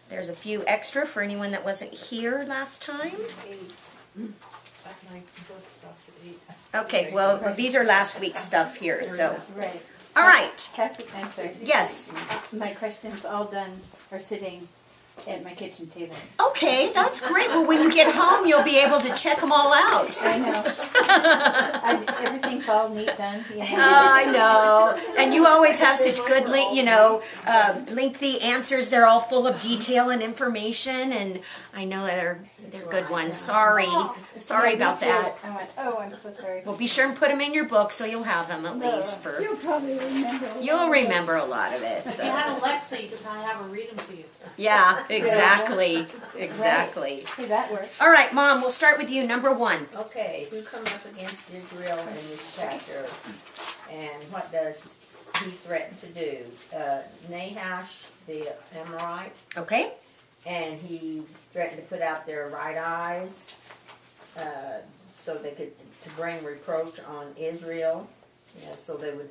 There's a few extra for anyone that wasn't here last time. 8. My book stops at 8. Okay, well, these are last week's stuff here, so. Right. All right. Kathy, I'm sorry. Yes. My questions all done are sitting at my kitchen table. Okay, that's great. Well, when you get home, you'll be able to check them all out. I know. Everything's all neat done. You know. I know. And you always have such good, lengthy answers. They're all full of detail and information, and I know they're good ones. Sorry about that. I went, oh, I'm so sorry. Well, be sure and put them in your book so you'll have them at least for. You'll probably remember. You'll remember a lot of it. If So. you had Alexa, you could probably have her read them to you. Yeah, exactly, exactly. Hey, that works. All right, Mom, we'll start with you. Number 1. Okay, who come up against Israel in this chapter, and what does he threaten to do? Nahash, the Amorite, Okay. and he threatened to put out their right eyes, so they could to bring reproach on Israel. So they would.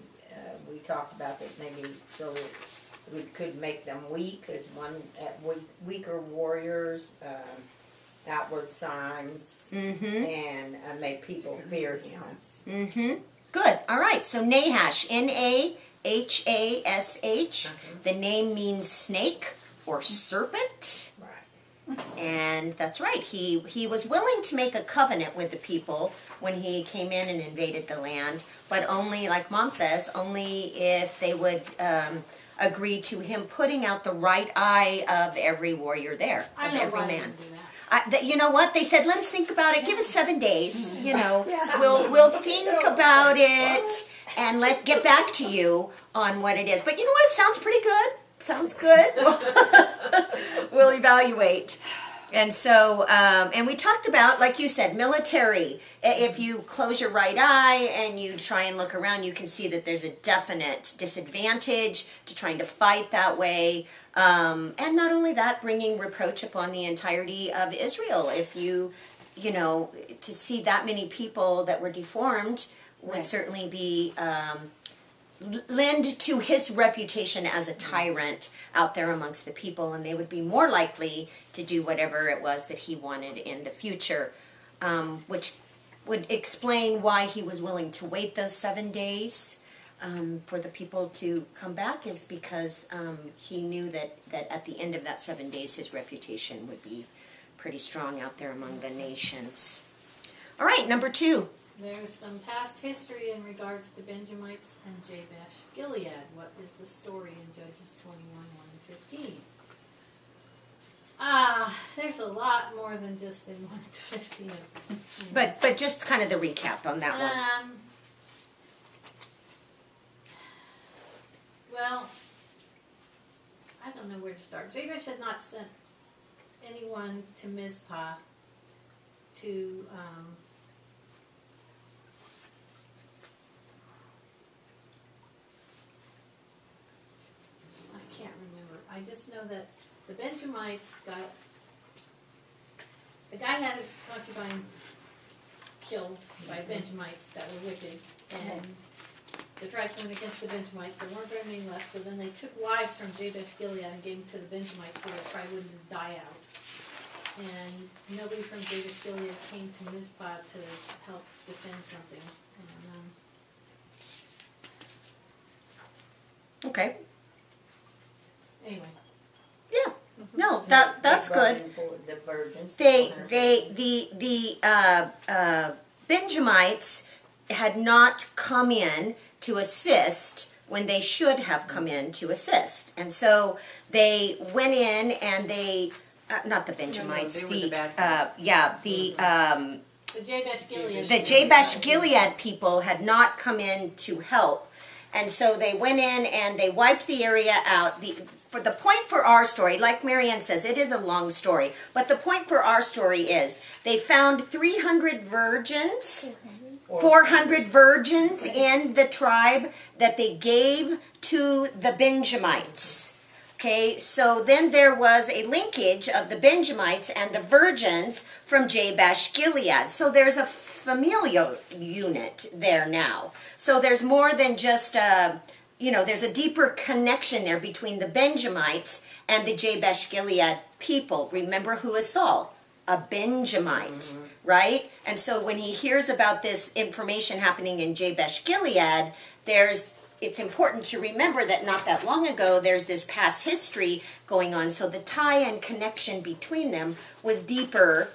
We talked about that maybe so we could make them weak as weaker warriors, outward signs, and make people fear him. Good. All right. So Nahash, Nahash. The name means snake or serpent. Right. And that's right. He was willing to make a covenant with the people when he came in and invaded the land, but only, like Mom says, only if they would agree to him putting out the right eye of every warrior there, of every man. You know what? They said, let us think about it. Give us 7 days. You know, we'll think about it and get back to you on what it is. But you know what? It sounds pretty good. Sounds good. We'll evaluate. And so, and we talked about, like you said, military. If you close your right eye and you try and look around, you can see that there's a definite disadvantage to trying to fight that way. And not only that, bringing reproach upon the entirety of Israel. If you know, to see that many people that were deformed would certainly be lend to his reputation as a tyrant out there amongst the people, and they would be more likely to do whatever it was that he wanted in the future, which would explain why he was willing to wait those 7 days for the people to come back, is because he knew that at the end of that 7 days his reputation would be pretty strong out there among the nations. All right, number 2. There's some past history in regards to Benjamites and Jabesh Gilead. What is the story in Judges 21:1-15? There's a lot more than just in 1-15. But just kind of the recap on that one. Well, I don't know where to start. Jabesh had not sent anyone to Mizpah to I can't remember. I just know that the Benjamites the guy had his concubine killed by Benjamites that were wicked, and the tribes went against the Benjamites. There weren't very many left, so then they took wives from Jabesh Gilead and gave them to the Benjamites so their tribe wouldn't die out. And nobody from Jabesh Gilead came to Mizpah to help defend something. And, Okay. anyway. Yeah. No, that's good. The virgins. The Benjamites had not come in to assist when they should have come in to assist, and so they went in and they not the Benjamites. No, they were the bad guys. The Jabesh Gilead. The Jabesh Gilead people had not come in to help, and so they went in and they wiped the area out. For the point for our story, like Marianne says, it is a long story, but the point for our story is they found 300 virgins, 400 virgins in the tribe that they gave to the Benjamites. Okay, so then there was a linkage of the Benjamites and the virgins from Jabesh Gilead. So there's a familial unit there now. So there's more than just there's a deeper connection there between the Benjamites and the Jabesh Gilead people. Remember, who is Saul? A Benjamite, right? And so when he hears about this information happening in Jabesh Gilead, it's important to remember that not that long ago, there's this past history going on. So the tie and connection between them was deeper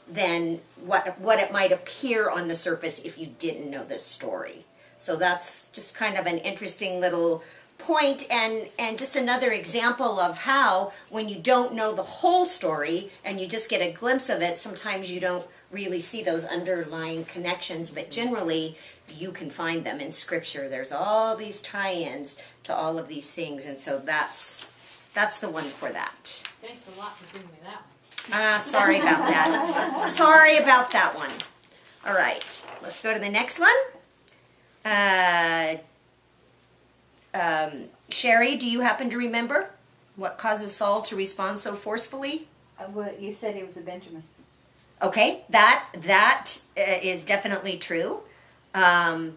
than what it might appear on the surface if you didn't know this story. So that's just kind of an interesting little point, and just another example of how when you don't know the whole story and you just get a glimpse of it, sometimes you don't really see those underlying connections, but generally you can find them in Scripture. There's all these tie-ins to all of these things, and so that's the one for that. Thanks a lot for giving me that one. Sorry about that. Sorry about that one. All right, let's go to the next one. Sherry, do you happen to remember what causes Saul to respond so forcefully? Well, you said he was a Benjamin. Okay, that is definitely true. The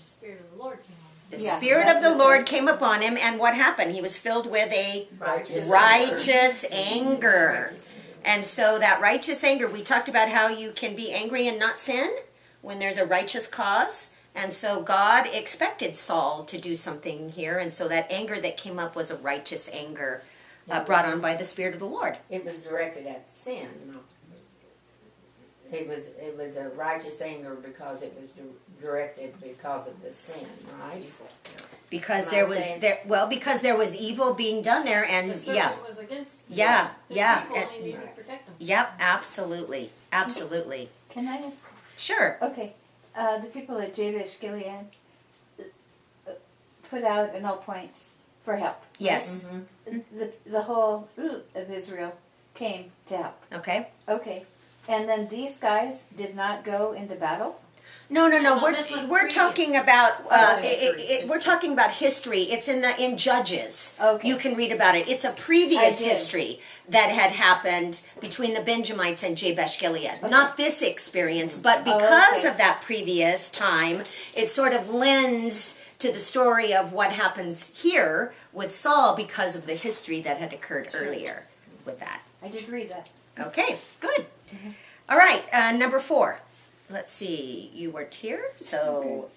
Spirit of the Lord came on. The Yeah, Spirit of the Lord came upon him, and what happened? He was filled with a righteous anger. And so that righteous anger, we talked about how you can be angry and not sin when there's a righteous cause. And so God expected Saul to do something here, and so that anger that came up was a righteous anger brought on by the Spirit of the Lord. It was directed at sin. It was a righteous anger because it was directed because of the sin, right? Because Am I because there was evil being done there, and The serpent was against his people, and- and he needed to protect them. Yep, absolutely, absolutely. Can I ask? Sure. Okay, the people at Jabesh Gilead put out in all points for help. Yes. The whole of Israel came to help. Okay. Okay, and then these guys did not go into battle? No. No, this was We're previous. talking about history. we're talking about history. It's in Judges. Okay. You can read about it. It's a previous I did. history that had happened between the Benjamites and Jabesh Gilead. Not this experience, but because okay. of that previous time, it sort of lends to the story of what happens here with Saul because of the history that had occurred earlier with that. I did read that. Okay, good. All right, number 4. Let's see, you weren't here, so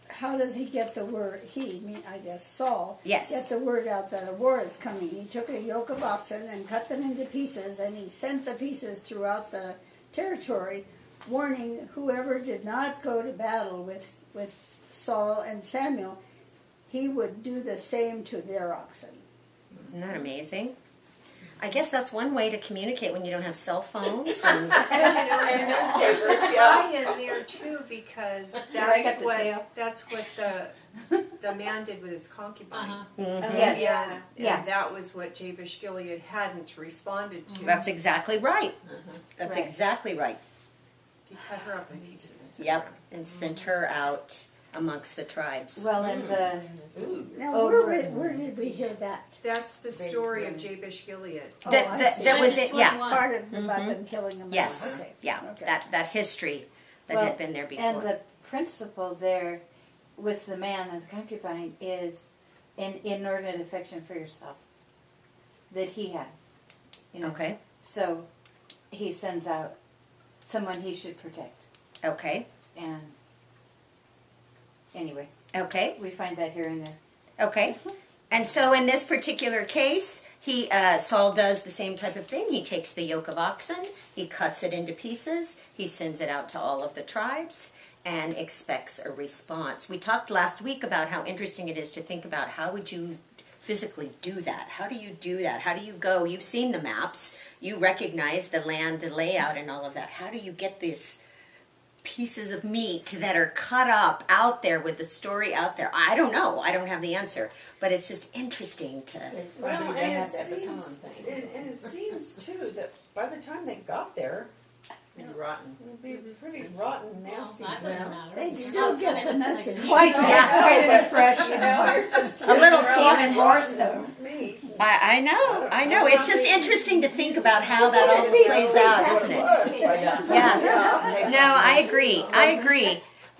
How does he get the word, I guess Saul, Yes. get the word out that a war is coming? He took a yoke of oxen and cut them into pieces, and he sent the pieces throughout the territory, warning whoever did not go to battle with Saul and Samuel, he would do the same to their oxen. isn't that amazing? I guess that's one way to communicate when you don't have cell phones. And There's a tie in there too because I got the tail. that's what the man did with his concubine. Uh-huh. Yes. Yeah. And that was what Jabesh Gilead hadn't responded to. that's exactly right. That's Right. exactly right. He cut her up in pieces. Yep, and sent her out amongst the tribes. Well, and the Now, Over. where did we hear that? That's the story of Jabesh Gilead. Oh, That, I that, see. that was it, yeah. 21. Part of about them killing them. Yes, Okay. yeah, Okay. that history that well, had been there before. and the principle there with the man and the concubine is an inordinate affection for yourself that he had. You know? Okay, So he sends out someone he should protect. okay, And anyway, okay, we find that here and there. okay. And so in this particular case, Saul does the same type of thing. He takes the yoke of oxen, he cuts it into pieces, he sends it out to all of the tribes, and expects a response. We talked last week about how interesting it is to think about how would you physically do that? How do you do that? How do you go? You've seen the maps, you recognize the land layout and all of that. How do you get these pieces of meat that are cut up out there with the story out there? I don't know. I don't have the answer. But it's just interesting to... Probably Well, they and have it to have a seems, common thing. and it seems too that by the time they got there, And rotten. it would be pretty rotten, nasty. Well, that doesn't matter. They'd still get the message. Quite fresh. You know, you're just A little Even more so. me. I know. It's just interesting to think about how that all plays out, isn't it? Yeah. No, I agree.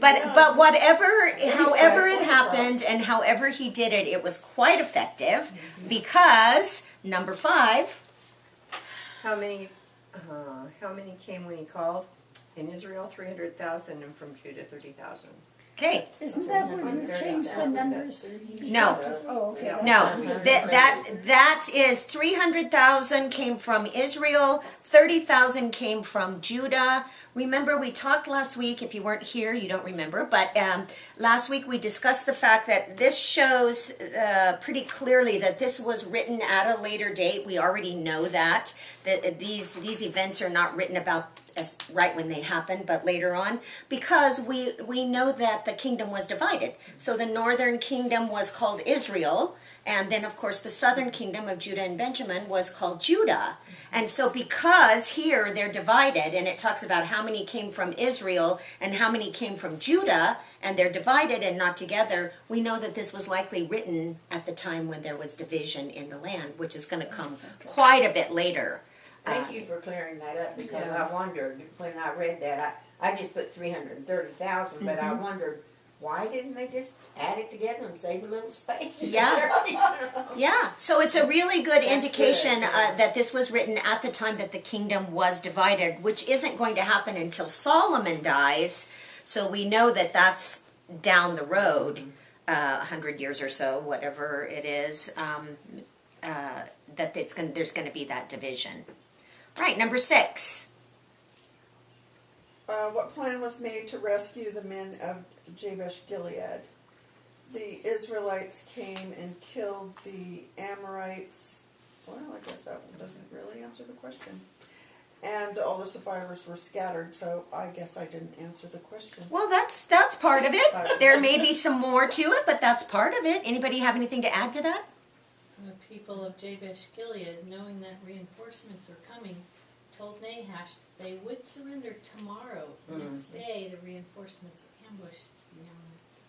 But whatever, however it right, happened and however he did it, it was quite effective because number 5. How many came when he called? In Israel, 300,000, and from Judah, 30,000. Okay. Isn't that where you changed the numbers? No. Oh, okay. that's No, what we- that is 300,000 came from Israel, 30,000 came from Judah. Remember, we talked last week, if you weren't here, you don't remember, but last week we discussed the fact that this shows pretty clearly that this was written at a later date. We already know that these events are not written about as right when they happened, but later on, because we know that the kingdom was divided. So the northern kingdom was called Israel, and then of course the southern kingdom of Judah and Benjamin was called Judah. And so because here they're divided, and it talks about how many came from Israel and how many came from Judah, and they're divided and not together, we know that this was likely written at the time when there was division in the land, which is going to come quite a bit later. Thank you for clearing that up, because I wondered, when I read that, I just put 330,000, but I wondered, why didn't they just add it together and save a little space? Yeah. Yeah, so it's a really good That's indication good, yeah. that this was written at the time that the kingdom was divided, which isn't going to happen until Solomon dies. So we know that that's down the road, 100 years or so, whatever it is, that there's going to be that division. Right, number 6. What plan was made to rescue the men of Jabesh Gilead? The Israelites came and killed the Amorites. Well, I guess that doesn't really answer the question. And all the survivors were scattered, so I guess I didn't answer the question. Well, that's part of it. There may be some more to it, but that's part of it. Anybody have anything to add to that? The people of Jabesh Gilead, knowing that reinforcements were coming, told Nahash they would surrender tomorrow. Next day, the reinforcements ambushed the Ammonites.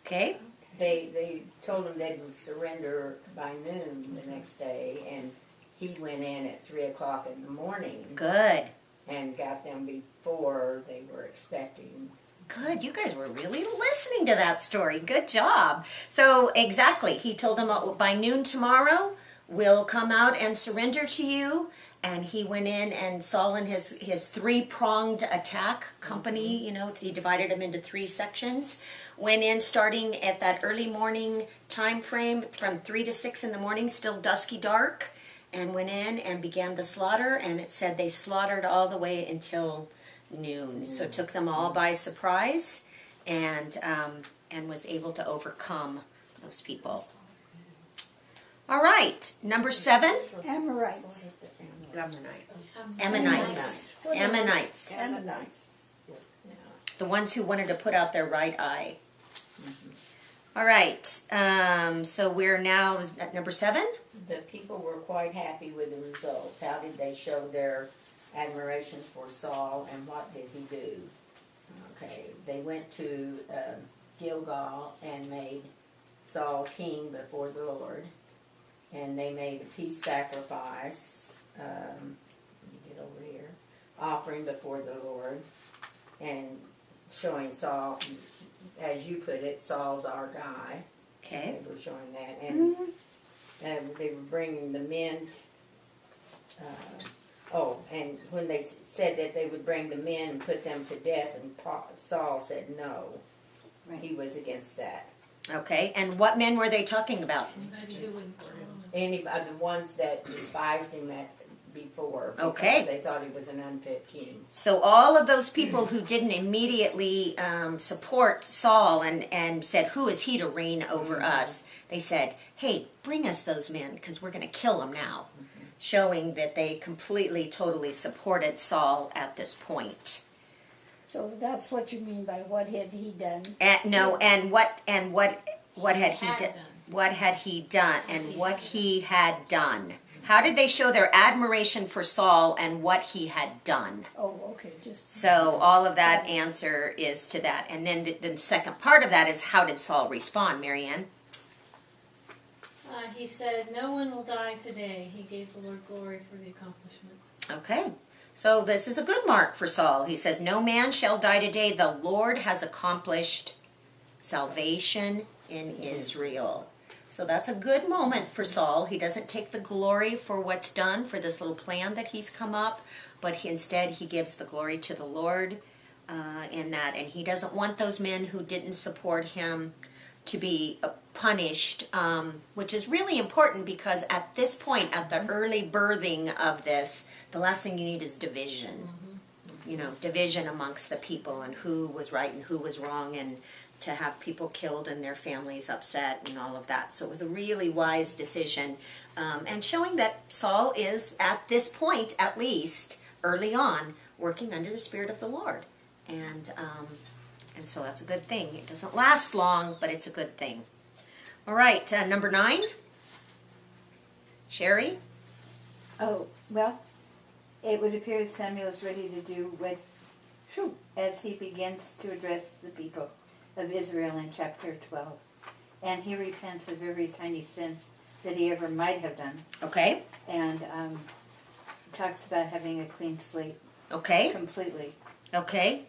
Okay. They told him they would surrender by noon the next day, and he went in at 3 o'clock in the morning Good. and got them before they were expecting. Good. You guys were really listening to that story. Good job. So, exactly. He told them by noon tomorrow, we'll come out and surrender to you. And he went in, and Saul and his 3-pronged attack company, he divided them into 3 sections, went in starting at that early morning time frame from 3 to 6 in the morning, still dusky dark, and went in and began the slaughter. And it said they slaughtered all the way until noon. So it took them all by surprise, and was able to overcome those people. All right, number 7. Amorites. Ammonites. Ammonites. Ammonites. The ones who wanted to put out their right eye. All right, so we're now at number 7. The people were quite happy with the results. How did they show their admiration for Saul, and what did he do? Okay, they went to Gilgal and made Saul king before the Lord, and they made a peace sacrifice. Let me get over here. Offering before the Lord, and showing Saul, as you put it, Saul's our guy. Okay. They were showing that, and they were bringing the men. And when they said that they would bring the men and put them to death, and Saul said no. Right. He was against that. Okay, and what men were they talking about? Anybody who wouldn't follow him. Any of the ones that despised him before, because Okay. they thought he was an unfit king. So all of those people who didn't immediately support Saul and said, who is he to reign over us? They said, hey, bring us those men, because we're going to kill them now. Showing that they completely, totally supported Saul at this point. So that's what you mean by what had he done? What had he Had done? done. What had he done and what he had done? How did they show their admiration for Saul and what he had done? Oh, okay, just. So all of that answer is to that. And then the second part of that is, how did Saul respond, Marianne? He said, no one will die today. He gave the Lord glory for the accomplishment. Okay. So this is a good mark for Saul. He says, no man shall die today. The Lord has accomplished salvation in Israel. So that's a good moment for Saul. He doesn't take the glory for what's done, for this little plan that he's come up, but instead he gives the glory to the Lord in that. And he doesn't want those men who didn't support him to be punished, which is really important because at this point, at the early birthing of this, the last thing you need is division. You know, division amongst the people and who was right and who was wrong, and to have people killed and their families upset and all of that. So it was a really wise decision, and showing that Saul is, at this point at least, early on, working under the Spirit of the Lord. And so that's a good thing. It doesn't last long, but it's a good thing. All right, number 9. Sherry? Oh, well, it would appear that Samuel is ready to do what, as he begins to address the people of Israel in chapter 12. And he repents of every tiny sin that he ever might have done. Okay. And talks about having a clean slate. Okay. Completely. Okay.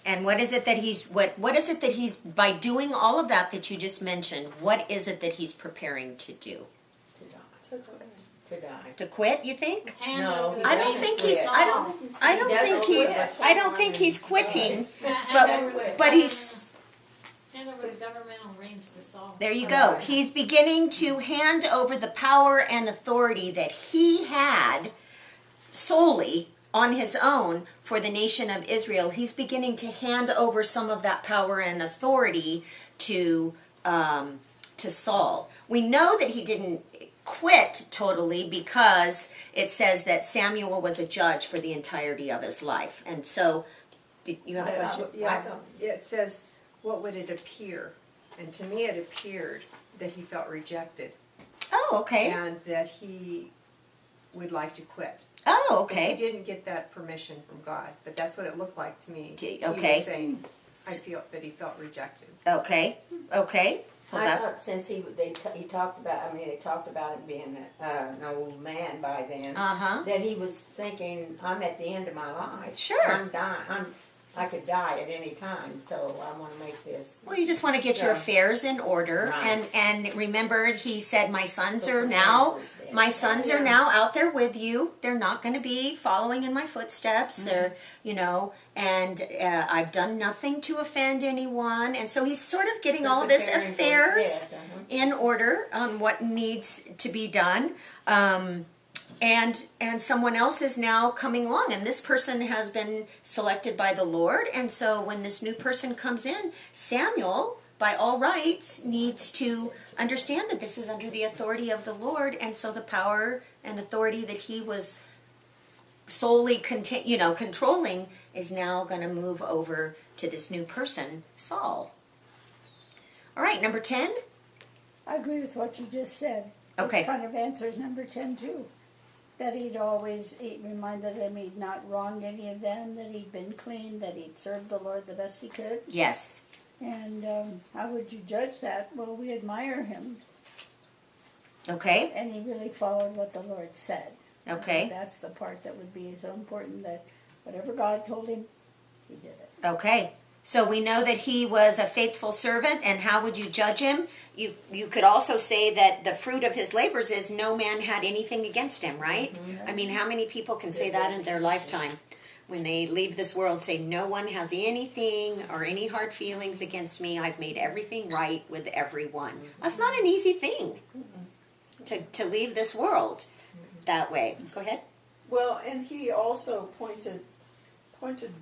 And what is it that he's, what is it that he's, by doing all of that you just mentioned, what is it that he's preparing to do? To die. To quit, you think? Hand No, over the I don't reins think to he's, Saul. I don't think he's quitting, but he's, Hand over the governmental reins to Saul. there you go. He's beginning to hand over the power and authority that he had solely on his own for the nation of Israel. He's beginning to hand over some of that power and authority to Saul. We know that he didn't quit totally because it says that Samuel was a judge for the entirety of his life. And so, did you have a question? Yeah, it says, what would it appear? And to me it appeared that he felt rejected. Oh, okay. And that he would like to quit. Oh, He okay. didn't get that permission from God, but that's what it looked like to me. Okay. He was saying, I feel that he felt rejected. Okay. Okay. Well, I that, thought since he talked about, they talked about him being an old man by then, that he was thinking, I'm at the end of my life. Sure. I'm dying. I could die at any time, so I want to make this. well, you just want to get your Yeah. affairs in order, Right. and remember, he said, my sons So are the now, man's dead. my sons are now out there with you. They're not going to be following in my footsteps. They're, you know, and I've done nothing to offend anyone, and so he's sort of getting all of his Preparing for his affairs death, in order on what needs to be done. And someone else is now coming along, and this person has been selected by the Lord, and so when this new person comes in, Samuel, by all rights, needs to understand that this is under the authority of the Lord, and so the power and authority that he was solely controlling is now going to move over to this new person, Saul. All right, number 10. I agree with what you just said. Okay. It kind of answers number 10 too. That he reminded them he'd not wronged any of them, that he'd been clean, that he'd served the Lord the best he could. Yes. And how would you judge that? Well, we admire him, Okay. and he really followed what the Lord said. Okay. That's the part that would be so important, that whatever God told him, he did it. Okay. So we know that he was a faithful servant, and how would you judge him? You could also say that the fruit of his labors is no man had anything against him, right? I mean, how many people can say that in their lifetime? When they leave this world, say, no one has anything or any hard feelings against me. I've made everything right with everyone. That's not an easy thing to leave this world that way. Go ahead. Well, and he also pointed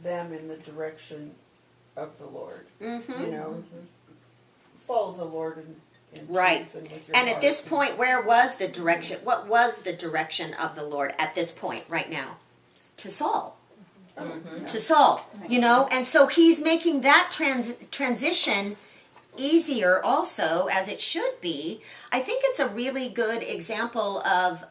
them in the direction of the Lord. Mm-hmm. You know, follow the Lord in Right. truth and with your And at heart. this point, where was the direction? What was the direction of the Lord at this point, right now? To Saul. To Saul, you know? And so he's making that transition easier also, as it should be. I think it's a really good example of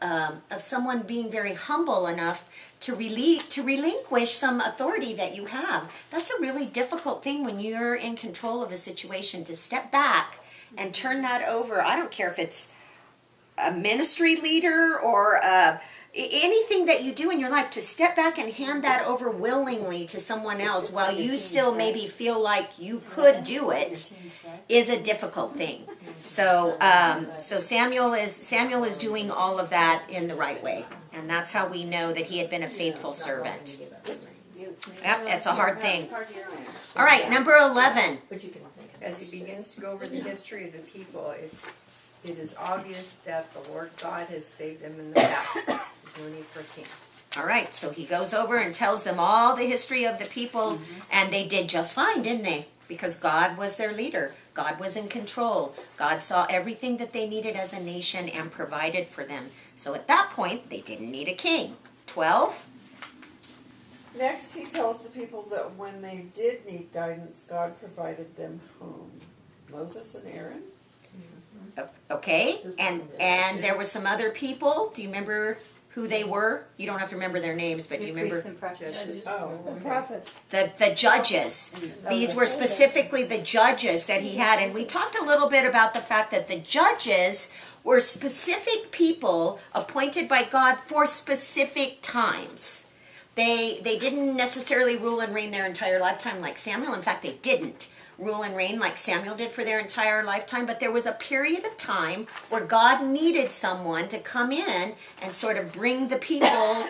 someone being very humble enough to relinquish some authority that you have. That's a really difficult thing when you're in control of a situation, to step back and turn that over. I don't care if it's a ministry leader or anything that you do in your life, to step back and hand that over willingly to someone else while you still maybe feel like you could do it is a difficult thing. So Samuel is doing all of that in the right way, and that's how we know that he had been a faithful servant. Yep, it's a hard thing. All right, number 11. But you can think of As he begins to go over the history of the people, it is obvious that the Lord God has saved them in the past. He's no need for a king. All right, so he goes over and tells them all the history of the people, and they did just fine, didn't they? Because God was their leader. God was in control. God saw everything that they needed as a nation and provided for them. So at that point, they didn't need a king. 12. Next, he tells the people that when they did need guidance, God provided them whom? Moses and Aaron? Okay, and there were some other people. Do you remember who they were? You don't have to remember their names, but do you remember? Priests and prophets. Judges. Oh, The prophets. The judges. These were specifically the judges that he had. And we talked a little bit about the fact that the judges were specific people appointed by God for specific times. They didn't necessarily rule and reign their entire lifetime like Samuel. In fact, they didn't rule and reign like Samuel did for their entire lifetime. But there was a period of time where God needed someone to come in and sort of bring the people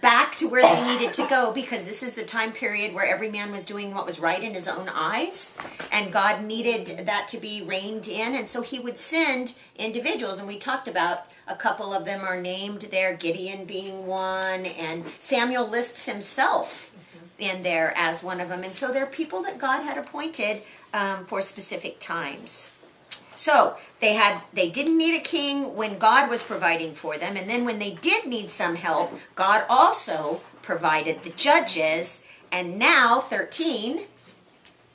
back to where they needed to go, because this is the time period where every man was doing what was right in his own eyes, and God needed that to be reined in, and so he would send individuals, and we talked about a couple of them are named there, Gideon being one, and Samuel lists himself in there as one of them, and so they're people that God had appointed for specific times. So they didn't need a king when God was providing for them, and then when they did need some help, God also provided the judges. And now 13.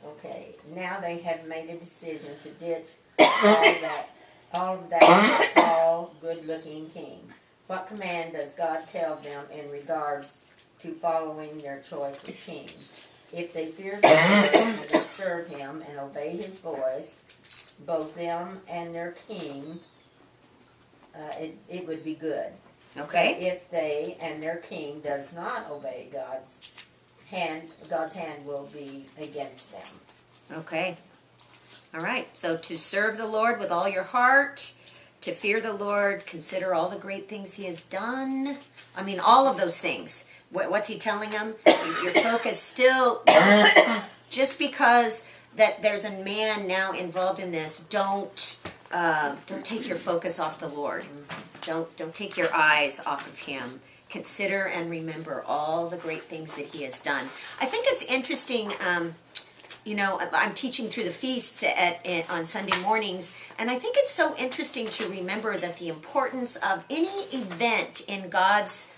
Okay, now they have made a decision to ditch all of that tall, good-looking king. What command does God tell them in regards to following their choice of king? If they fear the Lord and will serve him and obey his voice, both them and their king, it would be good. Okay. But if they and their king does not obey God's hand will be against them. Okay. All right. So to serve the Lord with all your heart, to fear the Lord, consider all the great things he has done. I mean, all of those things. What's he telling them? Your focus still, just because that there's a man now involved in this, don't take your focus off the Lord. Don't take your eyes off of him. Consider and remember all the great things that he has done. I think it's interesting. I'm teaching through the feasts on Sunday mornings, and I think it's so interesting to remember that the importance of any event in God's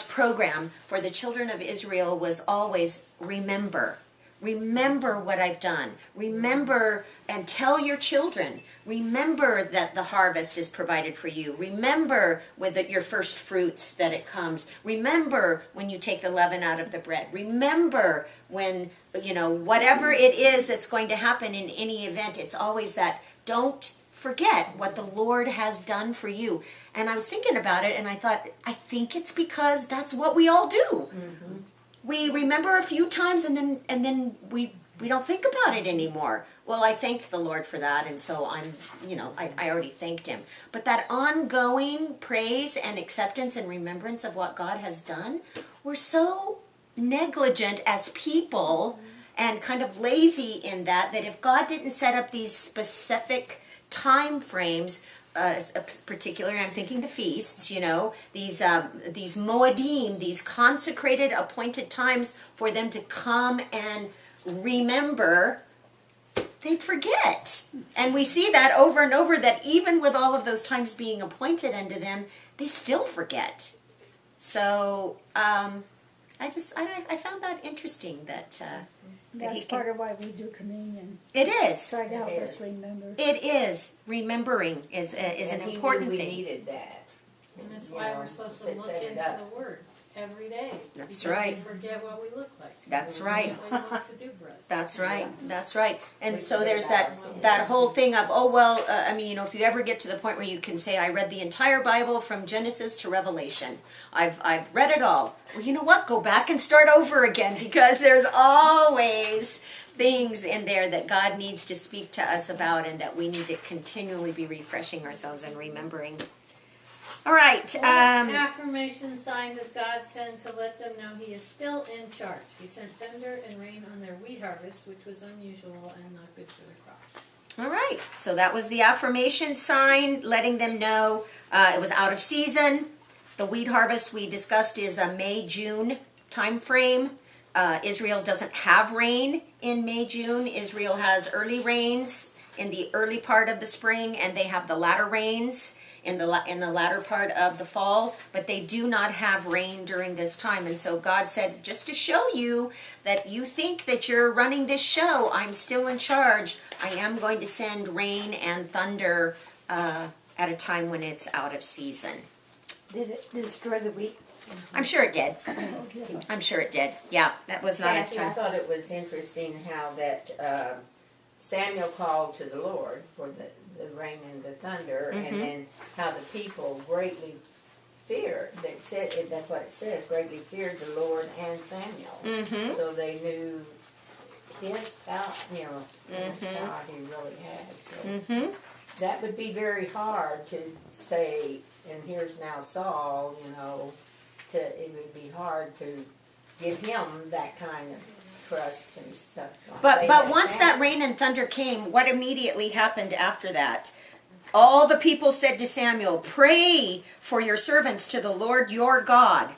program for the children of Israel was always remember. Remember what I've done. Remember and tell your children. Remember that the harvest is provided for you. Remember with your first fruits that it comes. Remember when you take the leaven out of the bread. Remember when, whatever it is that's going to happen in any event, it's always that don't forget what the Lord has done for you. And I was thinking about it and I thought, I think it's because that's what we all do. Mm-hmm. We remember a few times and then we don't think about it anymore. Well, I thanked the Lord for that, and so I already thanked him. But that ongoing praise and acceptance and remembrance of what God has done, we're so negligent as people and kind of lazy in that if God didn't set up these specific time frames, particularly I'm thinking the feasts, these moedim, these consecrated appointed times for them to come and remember, they'd forget. And we see that over and over, that even with all of those times being appointed unto them, they still forget. So I found that interesting that That's part of why we do communion. It is. Try to help us remember. It is. Remembering is an important we thing. Needed that. And that's why we're supposed to look into the Word. every day. That's because right. we forget what we look like. That's We right. forget what he wants to do for us. That's right. That's right. And We so forget there's about that ourselves. that whole thing of, oh well, I mean, you know, if you ever get to the point where you can say, I read the entire Bible from Genesis to Revelation, I've read it all. Well, you know what? Go back and start over again, because there's always things in there that God needs to speak to us about, and that we need to continually be refreshing ourselves and remembering. All right. What affirmation sign does God send to let them know he is still in charge? He sent thunder and rain on their wheat harvest, which was unusual and not good for their crops. All right. So that was the affirmation sign, letting them know it was out of season. The wheat harvest we discussed is a May-June time frame. Israel doesn't have rain in May-June. Israel has early rains in the early part of the spring, and they have the latter rains in the latter part of the fall, but they do not have rain during this time. And so God said, just to show you that you think that you're running this show, I'm still in charge. I am going to send rain and thunder at a time when it's out of season. Did it destroy the wheat? I'm sure it did. I'm sure it did. Yeah, that was not a Kathy, I time. thought it was interesting how that Samuel called to the Lord for the rain and the thunder, and then how the people greatly feared. That's what it says. Greatly feared the Lord and Samuel. So they knew his power. You know, his power he really had. So that would be very hard to say. And here's now Saul. You know, it would be hard to give him that kind of trust and stuff. But once that rain and thunder came, what immediately happened after that? All the people said to Samuel, pray for your servants to the Lord your God.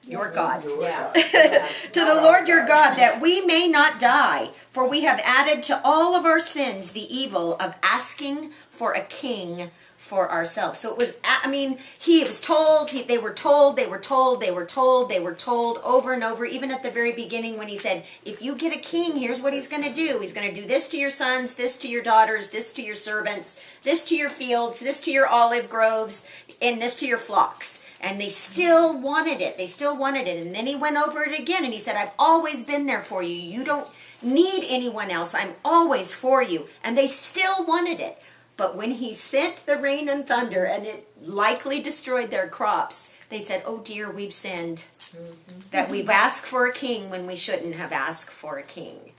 Your God. Yeah. To the Lord your God, that we may not die, for we have added to all of our sins the evil of asking for a king for ourselves. So it was, I mean, they were told over and over, even at the very beginning when he said, if you get a king, here's what he's going to do. He's going to do this to your sons, this to your daughters, this to your servants, this to your fields, this to your olive groves, and this to your flocks. And they still wanted it. And then he went over it again and he said, I've always been there for you. You don't need anyone else. I'm always for you. And they still wanted it. But when he sent the rain and thunder and it likely destroyed their crops, they said, oh dear, we've sinned. That we've asked for a king when we shouldn't have asked for a king.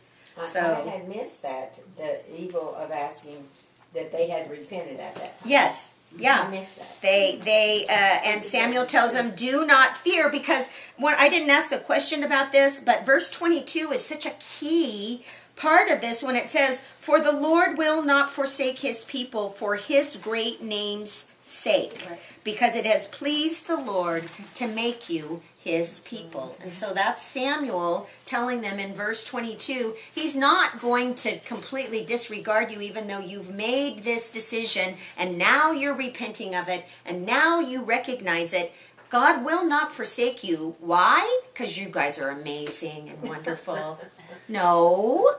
So I had missed that, the evil of asking, that they had repented at that time. yes, I yeah. missed that. And Samuel tells them, do not fear, because I didn't ask a question about this, but verse 22 is such a key part of this when it says, for the Lord will not forsake his people for his great name's sake, because it has pleased the Lord to make you his people. And so that's Samuel telling them in verse 22, he's not going to completely disregard you, even though you've made this decision and now you're repenting of it and now you recognize it. God will not forsake you. Why? Because you guys are amazing and wonderful. No,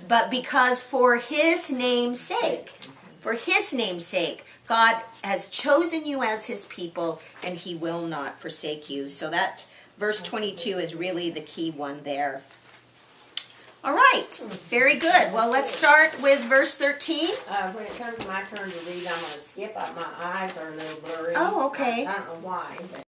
but because for his name's sake, God has chosen you as his people, and he will not forsake you. So that verse 22 is really the key one there. All right, very good. Well, let's start with verse 13. When it comes to my turn to read, I'm going to skip. My eyes are a little blurry. Oh, okay. I don't know why. But